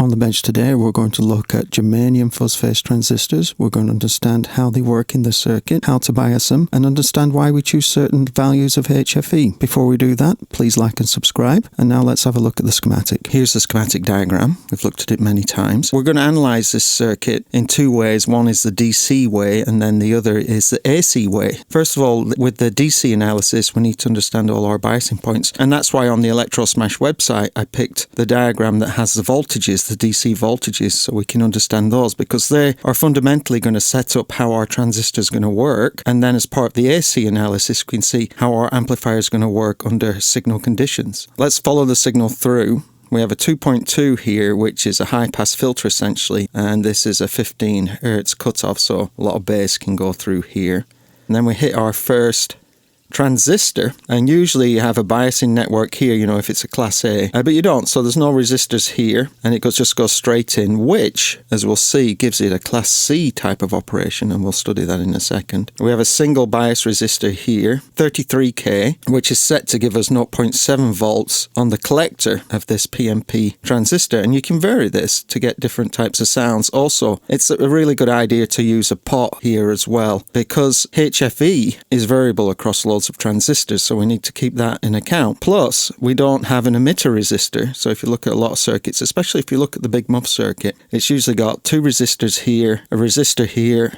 On the bench today, we're going to look at germanium fuzz face transistors. We're going to understand how they work in the circuit, how to bias them, and understand why we choose certain values of hFE. Before we do that, please like and subscribe. And now let's have a look at the schematic. Here's the schematic diagram. We've looked at it many times. We're going to analyze this circuit in two ways. One is the DC way, and then the other is the AC way. First of all, with the DC analysis, we need to understand all our biasing points. And that's why on the ElectroSmash website, I picked the diagram that has the voltages, the DC voltages, so we can understand those, because they are fundamentally going to set up how our transistor is going to work. And then as part of the AC analysis, we can see how our amplifier is going to work under signal conditions. Let's follow the signal through. We have a 2.2 here, which is a high-pass filter essentially, and this is a 15 Hertz cutoff, so a lot of bass can go through here. And then we hit our first transistor, and usually you have a biasing network here, if it's a class A, but you don't, so there's no resistors here, and it just goes straight in, which, as we'll see, gives it a class C type of operation, and we'll study that in a second. We have a single bias resistor here, 33K, which is set to give us 0.7 volts on the collector of this PNP transistor, and you can vary this to get different types of sounds. Also, it's a really good idea to use a pot here as well, because hFE is variable across loads of transistors, so we need to keep that in account. Plus, we don't have an emitter resistor, so if you look at a lot of circuits, especially if you look at the big muff circuit, it's usually got two resistors here, a resistor here,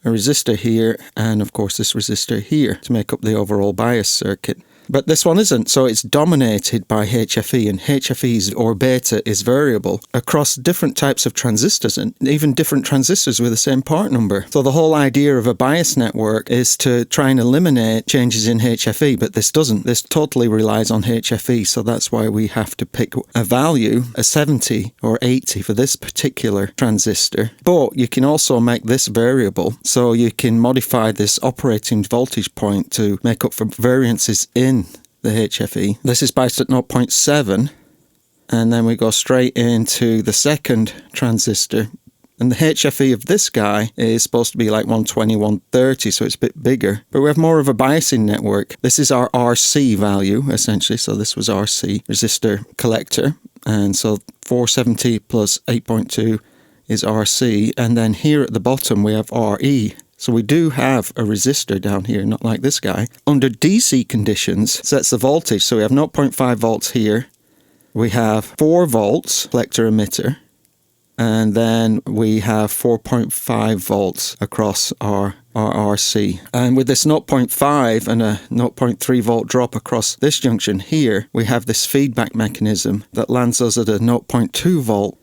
a resistor here, and of course this resistor here to make up the overall bias circuit. But this one isn't, so it's dominated by hFE, and hFE or beta is variable across different types of transistors, and even different transistors with the same part number. So the whole idea of a bias network is to try and eliminate changes in hFE, but this doesn't. This totally relies on hFE, so that's why we have to pick a value, a 70 or 80 for this particular transistor. But you can also make this variable, so you can modify this operating voltage point to make up for variances in the hFE. This is biased at 0.7, and then we go straight into the second transistor, and the hFE of this guy is supposed to be like 120, 130, so it's a bit bigger, but we have more of a biasing network. This is our RC value essentially, so this was RC, resistor collector, and so 470 plus 8.2 is RC, and then here at the bottom we have RE. So we do have a resistor down here, not like this guy. Under DC conditions, sets the voltage. So we have 0.5 volts here. We have 4 volts, collector emitter. And then we have 4.5 volts across our RC. And with this 0.5 and a 0.3 volt drop across this junction here, we have this feedback mechanism that lands us at a 0.2 volt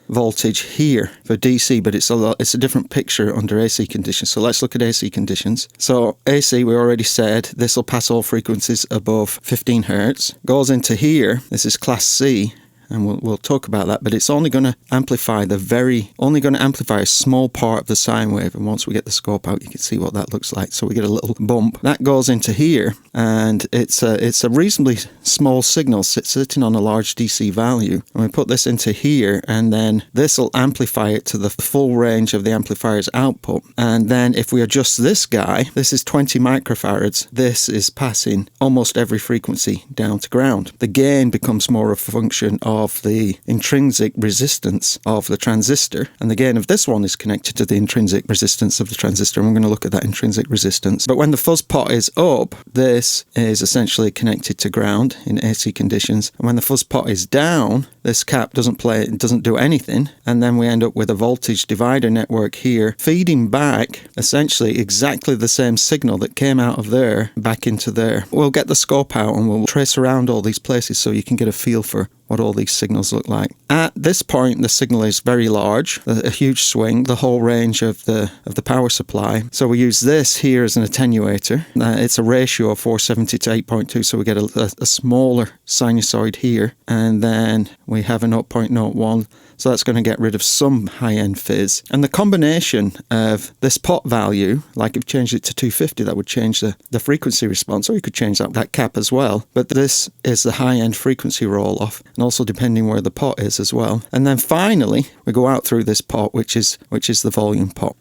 voltage here for DC, but it's a different picture under AC conditions. So let's look at AC conditions. So AC, we already said this will pass all frequencies above 15 Hertz. Goes into here. This is class C, and we'll talk about that, but it's only going to amplify a small part of the sine wave, and once we get the scope out, you can see what that looks like. So we get a little bump. That goes into here, and it's a reasonably small signal sitting on a large DC value. And we put this into here, and then this will amplify it to the full range of the amplifier's output. And then if we adjust this guy, this is 20 microfarads, this is passing almost every frequency down to ground. The gain becomes more a function of the intrinsic resistance of the transistor, and the gain of this one is connected to the intrinsic resistance of the transistor, and we're going to look at that intrinsic resistance. But when the fuzz pot is up, this is essentially connected to ground in AC conditions, and when the fuzz pot is down, this cap doesn't do anything, and then we end up with a voltage divider network here feeding back essentially exactly the same signal that came out of there back into there. We'll get the scope out and we'll trace around all these places so you can get a feel for what all these signals look like. At this point, the signal is very large, a huge swing, the whole range of the power supply. So we use this here as an attenuator. It's a ratio of 470 to 8.2, so we get a smaller sinusoid here, and then we have a 0.01. So that's going to get rid of some high-end fizz. And the combination of this pot value, like if you changed it to 250, that would change the frequency response, or you could change that cap as well. But this is the high-end frequency roll-off, and also depending where the pot is as well. And then finally, we go out through this pot, which is the volume pot.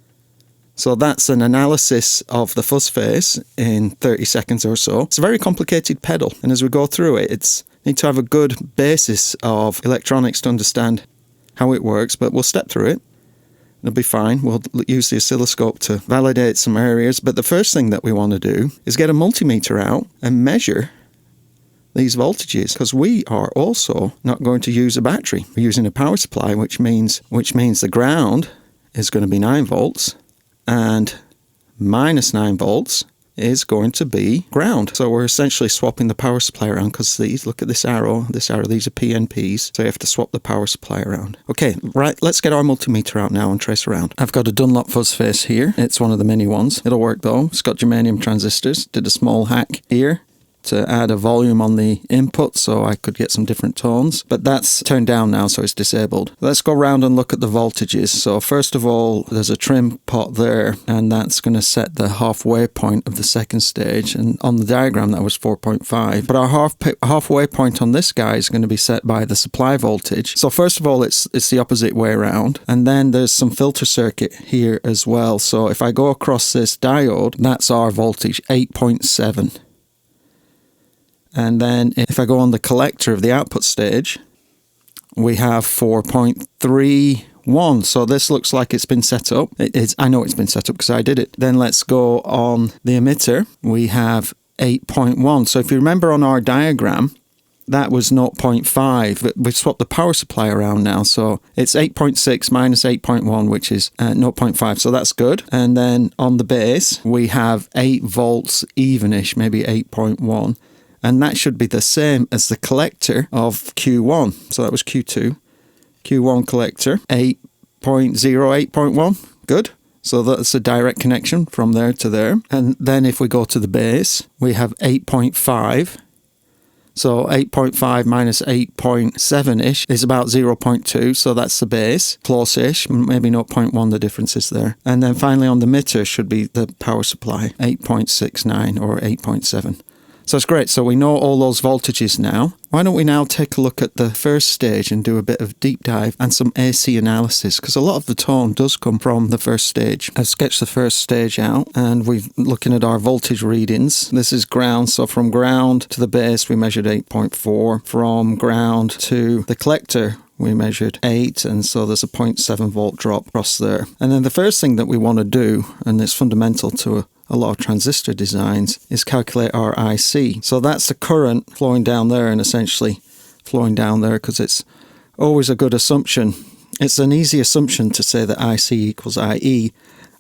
So that's an analysis of the fuzz face in 30 seconds or so. It's a very complicated pedal, and as we go through it, need to have a good basis of electronics to understand how it works, but we'll step through it. It'll be fine. We'll use the oscilloscope to validate some areas. But the first thing that we want to do is get a multimeter out and measure these voltages, because we are also not going to use a battery. We're using a power supply, which means the ground is going to be 9 volts and minus 9 volts is going to be ground. So we're essentially swapping the power supply around, because these, look at this arrow, these are PNPs, so you have to swap the power supply around. Okay, right, let's get our multimeter out now and trace around. I've got a Dunlop fuzz face here. It's one of the mini ones. It'll work though. It's got germanium transistors. Did a small hack here to add a volume on the input so I could get some different tones, but that's turned down now, so it's disabled. Let's go around and look at the voltages. So first of all, there's a trim pot there, and that's going to set the halfway point of the second stage, and on the diagram that was 4.5, but our halfway point on this guy is going to be set by the supply voltage. So first of all, it's the opposite way around, and then there's some filter circuit here as well. So if I go across this diode, that's our voltage, 8.7. And then if I go on the collector of the output stage, we have 4.31. So this looks like it's been set up. I know it's been set up because I did it. Then let's go on the emitter. We have 8.1. So if you remember on our diagram, that was 0.5. We've swapped the power supply around now. So it's 8.6 minus 8.1, which is 0.5. So that's good. And then on the base, we have 8 volts evenish, maybe 8.1. And that should be the same as the collector of Q1. So that was Q2. Q1 collector, 8.0, 8.1. Good. So that's a direct connection from there to there. And then if we go to the base, we have 8.5. So 8.5 minus 8.7-ish is about 0.2. So that's the base. Close-ish. Maybe 0.1, the difference is there. And then finally on the emitter should be the power supply, 8.69 or 8.7. So it's great. So we know all those voltages now. Why don't we now take a look at the first stage and do a bit of deep dive and some AC analysis, because a lot of the tone does come from the first stage. I've sketched the first stage out and we're looking at our voltage readings. This is ground. So from ground to the base, we measured 8.4. From ground to the collector, we measured 8, and so there's a 0.7 volt drop across there. And then the first thing that we want to do, and it's fundamental to a lot of transistor designs, is calculate our IC. So that's the current flowing down there and essentially flowing down there, because it's always a good assumption. It's an easy assumption to say that IC equals IE.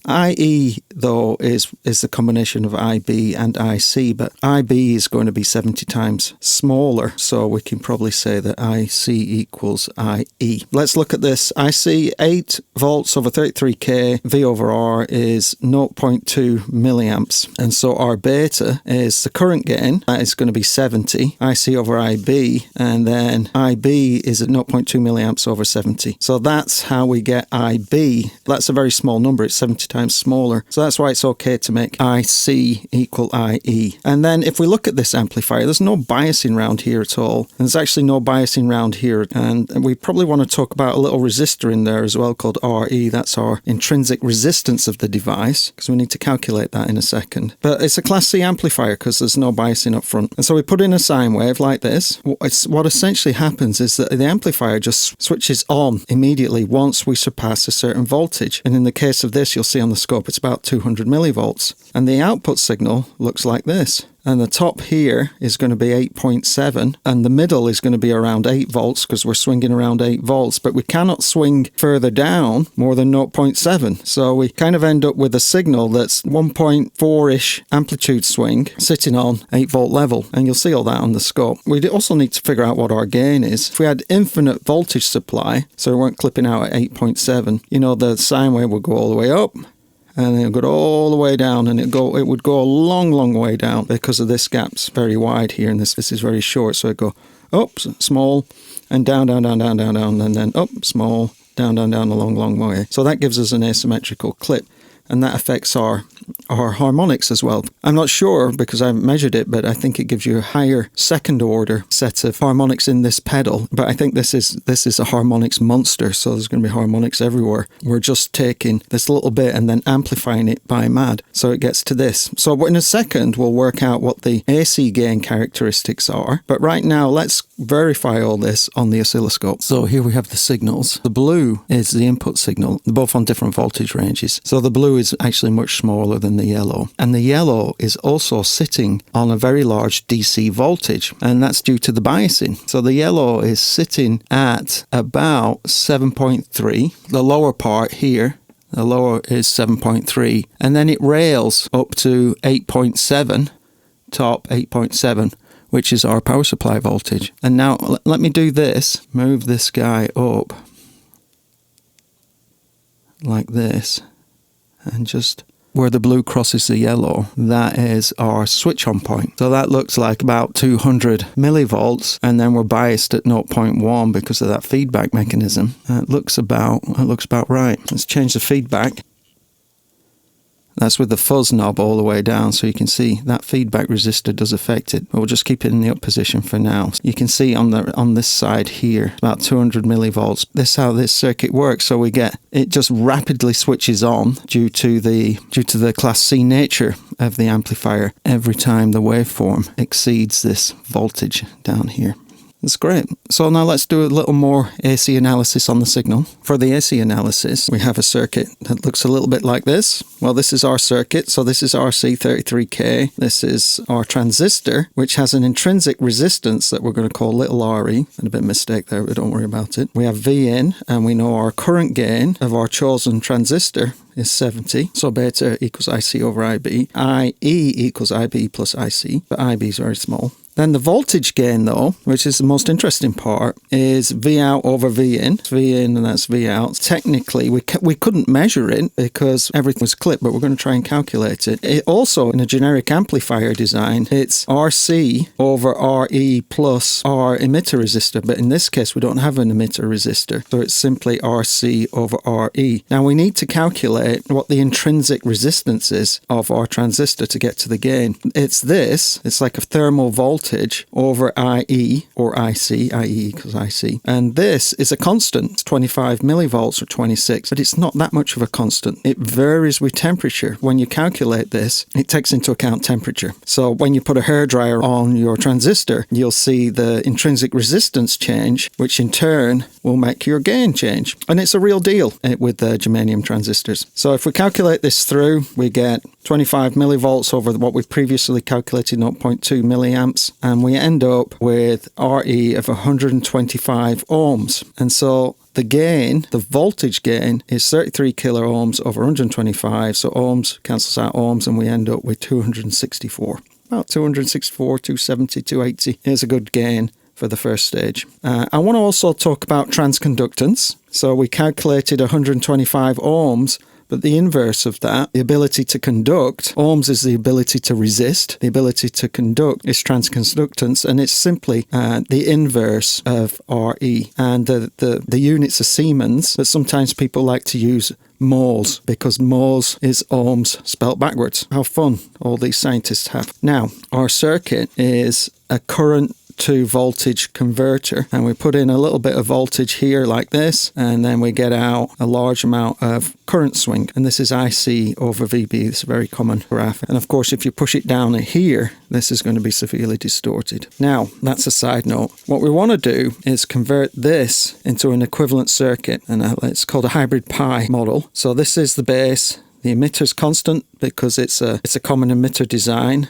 IE, though, is the combination of IB and IC, but IB is going to be 70 times smaller, so we can probably say that IC equals IE. Let's look at this. IC, 8 volts over 33K, V over R is 0.2 milliamps, and so our beta is the current gain, that is going to be 70, IC over IB, and then IB is at 0.2 milliamps over 70. So that's how we get IB. That's a very small number, it's 70 times smaller. So that's why it's okay to make IC equal IE. And then if we look at this amplifier, there's no biasing round here at all. And there's actually no biasing round here. And we probably want to talk about a little resistor in there as well called RE. That's our intrinsic resistance of the device, because we need to calculate that in a second. But it's a Class C amplifier because there's no biasing up front. And so we put in a sine wave like this. What essentially happens is that the amplifier just switches on immediately once we surpass a certain voltage. And in the case of this, you'll see on the scope it's about 200 millivolts, and the output signal looks like this. And the top here is going to be 8.7, and the middle is going to be around 8 volts because we're swinging around 8 volts, but we cannot swing further down more than 0.7. So we kind of end up with a signal that's 1.4-ish amplitude swing sitting on 8 volt level, and you'll see all that on the scope. We also need to figure out what our gain is. If we had infinite voltage supply, so we weren't clipping out at 8.7, you know, the sine wave would go all the way up, and it would go all the way down, and it would go a long, long way down because of this gap's very wide here, and this is very short. So it'd go up, small, and down, down, down, down, down, down, and then up, small, down, down, down, a long, long way. So that gives us an asymmetrical clip, and that affects our are harmonics as well. I'm not sure because I haven't measured it, but I think it gives you a higher second order set of harmonics in this pedal. But I think this is a harmonics monster, so there's going to be harmonics everywhere. We're just taking this little bit and then amplifying it by mad, so it gets to this. So in a second, we'll work out what the AC gain characteristics are. But right now, let's verify all this on the oscilloscope. So here we have the signals. The blue is the input signal, both on different voltage ranges. So the blue is actually much smaller than the yellow. And the yellow is also sitting on a very large DC voltage, and that's due to the biasing. So the yellow is sitting at about 7.3. The lower part here, the lower is 7.3, and then it rails up to 8.7, top 8.7, which is our power supply voltage. And now let me do this, move this guy up like this, and just where the blue crosses the yellow, that is our switch on point. So that looks like about 200 millivolts, and then we're biased at 0.1 because of that feedback mechanism. It looks about right. Let's change the feedback. That's with the fuzz knob all the way down, so you can see that feedback resistor does affect it. But we'll just keep it in the up position for now. You can see on this side here, about 200 millivolts. This is how this circuit works. So we get, it just rapidly switches on due to the Class C nature of the amplifier every time the waveform exceeds this voltage down here. That's great. So now let's do a little more AC analysis on the signal. For the AC analysis, we have a circuit that looks a little bit like this. Well, this is our circuit. So this is RC33K. This is our transistor, which has an intrinsic resistance that we're going to call little re. And a bit of mistake there, but don't worry about it. We have V in, and we know our current gain of our chosen transistor is 70. So beta equals IC over IB. IE equals IB plus IC, but IB is very small. Then the voltage gain, though, which is the most interesting part, is V out over V in. V in and that's V out. Technically, we couldn't measure it because everything was clipped, but we're going to try and calculate it. It also, in a generic amplifier design, it's RC over RE plus R emitter resistor. But in this case, we don't have an emitter resistor. So it's simply RC over RE. Now, we need to calculate what the intrinsic resistance is of our transistor to get to the gain. It's this. It's like a thermal voltage over IE or IC, IE equals IC. And this is a constant. It's 25 millivolts or 26, but it's not that much of a constant. It varies with temperature. When you calculate this, it takes into account temperature. So when you put a hairdryer on your transistor, you'll see the intrinsic resistance change, which in turn will make your gain change. And it's a real deal with the germanium transistors. So if we calculate this through, we get 25 millivolts over what we've previously calculated, 0.2 milliamps, and we end up with RE of 125 ohms. And so the gain, the voltage gain, is 33 kilo ohms over 125, so ohms cancels out ohms, and we end up with 264. About 264, 270, 280 is a good gain for the first stage. I want to also talk about transconductance. So we calculated 125 ohms, but the inverse of that, the ability to conduct, ohms is the ability to resist, the ability to conduct is transconductance, and it's simply the inverse of RE. And the units are Siemens, but sometimes people like to use moles because moles is ohms spelt backwards. How fun all these scientists have. Now, our circuit is a current to voltage converter, and we put in a little bit of voltage here like this, and then we get out a large amount of current swing, and this is IC over VB. It's a very common graph, and of course if you push it down here, this is going to be severely distorted. Now, that's a side note. What we want to do is convert this into an equivalent circuit, and it's called a hybrid pi model. So this is the base, the emitter's constant because it's a common emitter design.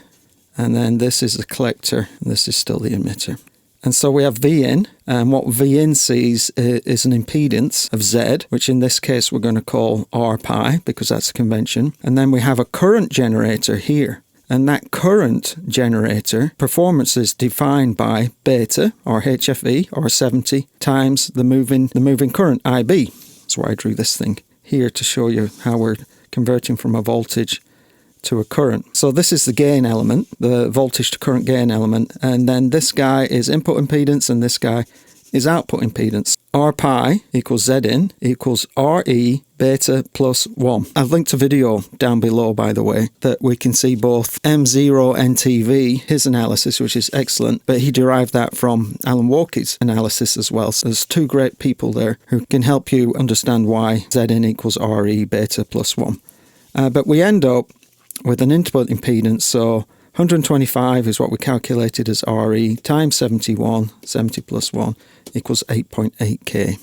And then this is the collector, and this is still the emitter. And so we have V in, and what V in sees is an impedance of Z, which in this case we're going to call R pi, because that's a convention. And then we have a current generator here. And that current generator performance is defined by beta, or hFE, or 70, times the moving current, IB. That's why I drew this thing here to show you how we're converting from a voltage to a current. So this is the gain element, the voltage to current gain element, and then this guy is input impedance and this guy is output impedance. R pi equals Zin equals Re beta plus 1. I've linked a video down below, by the way, that we can see both M0NTV, his analysis, which is excellent, but he derived that from Alan Walke's analysis as well. So there's two great people there who can help you understand why Zin equals Re beta plus 1. But we end up with an input impedance, so 125 is what we calculated as Re times 71, 70 plus 1 equals 8.8K.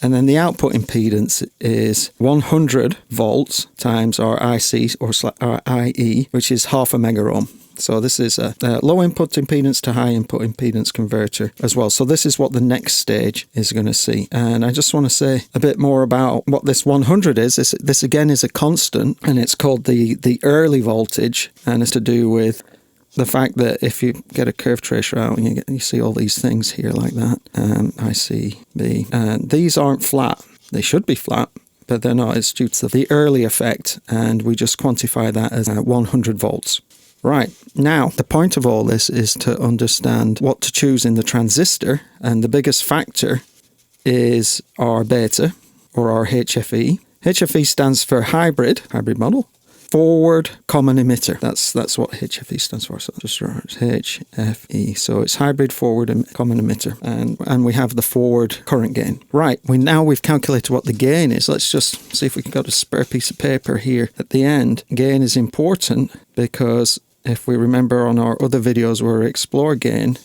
And then the output impedance is 100 volts times our IC or IE, which is half a mega ohm. So this is a low input impedance to high input impedance converter as well. So this is what the next stage is going to see. And I just want to say a bit more about what this 100 is. This again is a constant, and it's called the early voltage, and it's to do with the fact that if you get a curve tracer out and you see all these things here like that, IC, B, and these aren't flat. They should be flat, but they're not. It's due to the early effect, and we just quantify that as 100 volts. Right, now the point of all this is to understand what to choose in the transistor, and the biggest factor is our beta, or our hFE. hFE stands for hybrid model. Forward common emitter. That's what hFE stands for. So just hFE. So it's hybrid forward common emitter, and we have the forward current gain. Right. We've calculated what the gain is. Let's just see if we can got a spare piece of paper here at the end. Gain is important because if we remember on our other videos where we explore gain,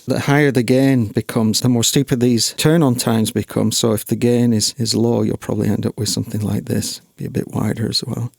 the higher the gain becomes, the more steeper these turn-on times become. So if the gain is low, you'll probably end up with something like this. Be a bit wider as well.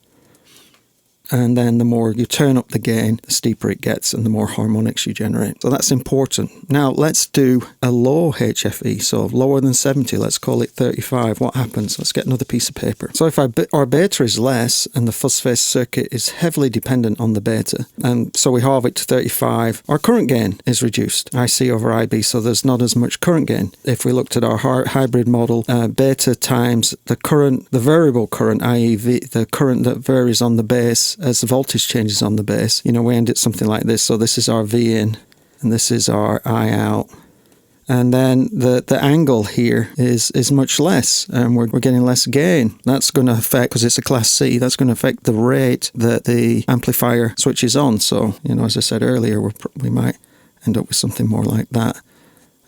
And then the more you turn up the gain, the steeper it gets and the more harmonics you generate. So that's important. Now let's do a low hFE, so lower than 70, let's call it 35. What happens? Let's get another piece of paper. So if our beta is less and the fuzz face circuit is heavily dependent on the beta, and so we halve it to 35, our current gain is reduced, IC over IB, so there's not as much current gain. If we looked at our hybrid model, beta times the variable current, i.e. the current that varies on the base, as the voltage changes on the base, we end at something like this. So this is our V in, and this is our I out. And then the angle here is much less, and we're getting less gain. That's going to affect, because it's a class C, that's going to affect the rate that the amplifier switches on. So, as I said earlier, we might end up with something more like that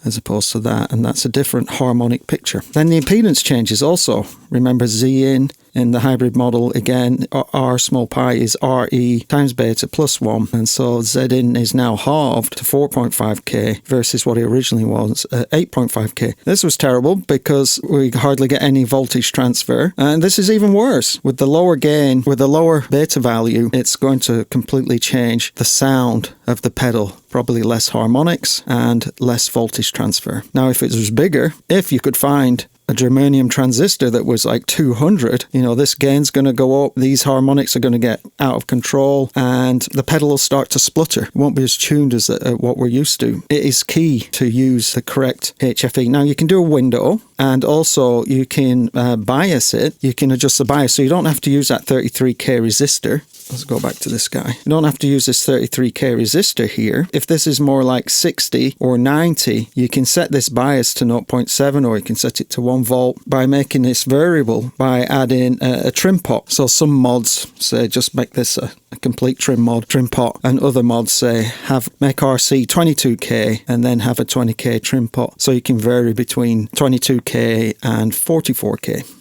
as opposed to that, and that's a different harmonic picture. Then the impedance changes also. Remember Z in the hybrid model, again, R small pi is Re times beta plus 1, and so Zin is now halved to 4.5K versus what it originally was, 8.5K. This was terrible because we hardly get any voltage transfer, and this is even worse. With the lower gain, with the lower beta value, it's going to completely change the sound of the pedal, probably less harmonics and less voltage transfer. Now, if it was bigger, if you could find a germanium transistor that was like 200, this gain's going to go up, these harmonics are going to get out of control, and the pedal will start to splutter. It won't be as tuned as what we're used to. It is key to use the correct hFE. Now, you can do a window, and also you can bias it. You can adjust the bias, so you don't have to use that 33K resistor. Let's go back to this guy. You don't have to use this 33K resistor here. If this is more like 60 or 90, you can set this bias to 0.7, or you can set it to 1 volt by making this variable by adding a trim pot. So some mods say just make this a complete trim pot, and other mods say make RC 22K and then have a 20K trim pot. So you can vary between 22K and 44K.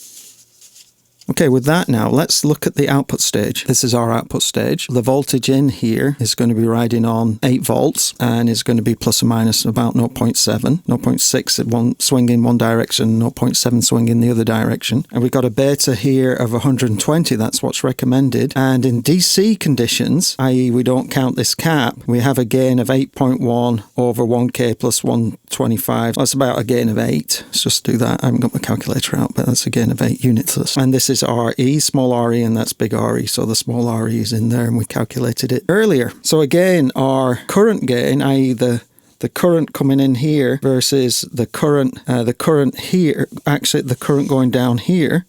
Okay, with that now, let's look at the output stage. This is our output stage. The voltage in here is going to be riding on 8 volts and is going to be plus or minus about 0.7, 0.6 swing in one direction, 0.7 swing in the other direction. And we've got a beta here of 120, that's what's recommended. And in DC conditions, i.e. we don't count this cap, we have a gain of 8.1 over 1K plus 125. That's about a gain of 8. Let's just do that. I haven't got my calculator out, but that's a gain of 8 units. And this is RE, small re, and that's big RE. So the small re is in there, and we calculated it earlier. So again, our current gain, i.e. the current coming in here versus the current here, actually the current going down here,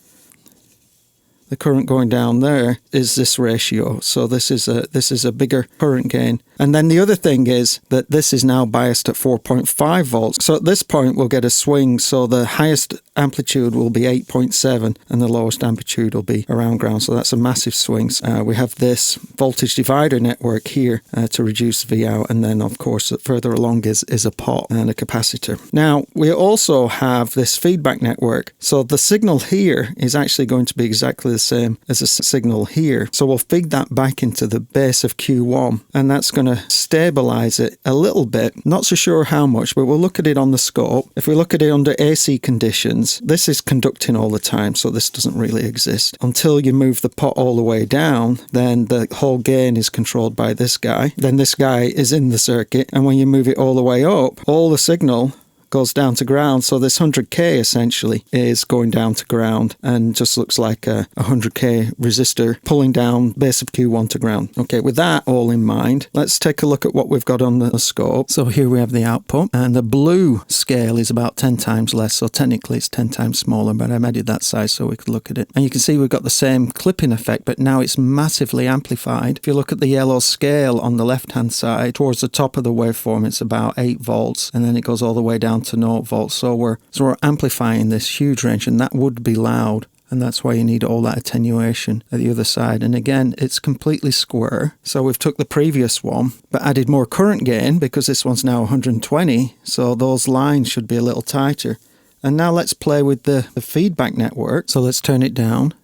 the current going down there is this ratio. So this is a bigger current gain. And then the other thing is that this is now biased at 4.5 volts. So at this point we'll get a swing. So the highest amplitude will be 8.7 and the lowest amplitude will be around ground. So that's a massive swing. We have this voltage divider network here to reduce V out, and then of course further along is a pot and a capacitor. Now we also have this feedback network. So the signal here is actually going to be exactly the same as the signal here. So we'll feed that back into the base of Q1, and that's going to stabilize it a little bit. Not so sure how much, but we'll look at it on the scope. If we look at it under AC conditions, this is conducting all the time, so this doesn't really exist. Until you move the pot all the way down, then the whole gain is controlled by this guy. Then this guy is in the circuit, and when you move it all the way up, all the signal goes down to ground. So this 100k essentially is going down to ground and just looks like a 100k resistor pulling down base of Q1 to ground. Okay, with that all in mind, let's take a look at what we've got on the scope. So here we have the output, and the blue scale is about 10 times less. So technically it's 10 times smaller, but I made it that size so we could look at it. And you can see we've got the same clipping effect, but now it's massively amplified. If you look at the yellow scale on the left-hand side, towards the top of the waveform, it's about 8 volts, and then it goes all the way down to 0 volts. So we're amplifying this huge range, and that would be loud, and that's why you need all that attenuation at the other side. And again, it's completely square. So we've took the previous one but added more current gain because this one's now 120, so those lines should be a little tighter. And now let's play with the feedback network. So let's turn it down.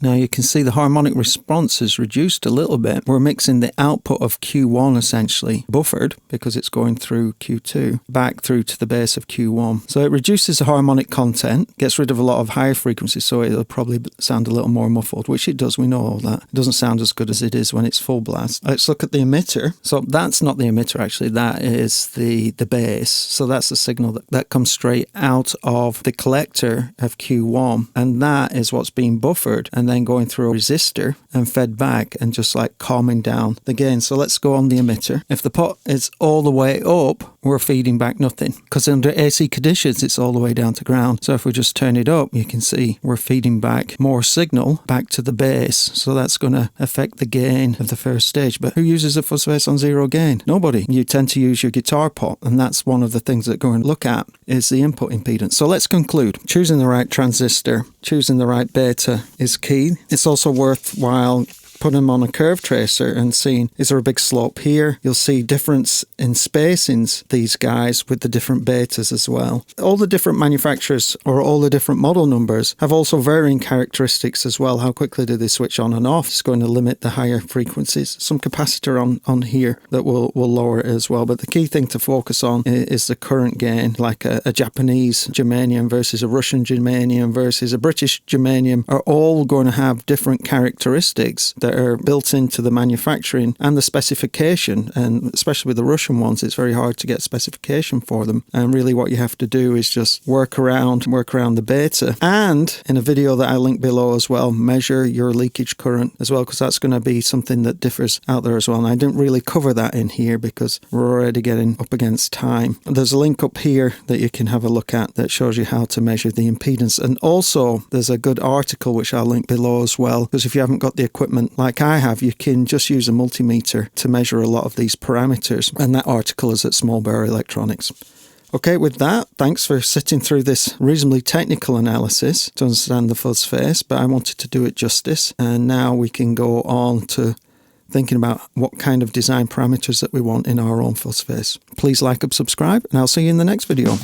Now you can see the harmonic response is reduced a little bit. We're mixing the output of Q1 essentially buffered because it's going through Q2 back through to the base of Q1. So it reduces the harmonic content, gets rid of a lot of higher frequencies, so it'll probably sound a little more muffled, which it does, we know all that. It doesn't sound as good as it is when it's full blast. Let's look at the emitter. So that's not the emitter actually, that is the base. So that's the signal that comes straight out of the collector of Q1, and that is what's being buffered and then going through a resistor and fed back and just like calming down the gain. So let's go on the emitter. If the pot is all the way up, we're feeding back nothing because under AC conditions it's all the way down to ground. So if we just turn it up, you can see we're feeding back more signal back to the base. So that's going to affect the gain of the first stage. But who uses a fuzz face on zero gain? Nobody. You tend to use your guitar pot, and that's one of the things that we're going to look at is the input impedance. So let's conclude. Choosing the right transistor, choosing the right beta is key. It's also worthwhile putting them on a curve tracer and seeing, is there a big slope here? You'll see difference in spacings, these guys, with the different betas as well. All the different manufacturers or all the different model numbers have also varying characteristics as well. How quickly do they switch on and off? It's going to limit the higher frequencies. Some capacitor on here that will lower it as well. But the key thing to focus on is the current gain, like a Japanese germanium versus a Russian germanium versus a British germanium are all going to have different characteristics that are built into the manufacturing and the specification, and especially with the Russian ones, it's very hard to get specification for them. And really what you have to do is just work around the beta, and in a video that I link below as well, measure your leakage current as well, because that's going to be something that differs out there as well. And I didn't really cover that in here because we're already getting up against time. There's a link up here that you can have a look at that shows you how to measure the impedance, and also there's a good article which I'll link below as well, because if you haven't got the equipment like I have, you can just use a multimeter to measure a lot of these parameters, and that article is at Small Bear Electronics. Okay, with that, thanks for sitting through this reasonably technical analysis to understand the fuzz face, but I wanted to do it justice, and now we can go on to thinking about what kind of design parameters that we want in our own fuzz face. Please like and subscribe, and I'll see you in the next video.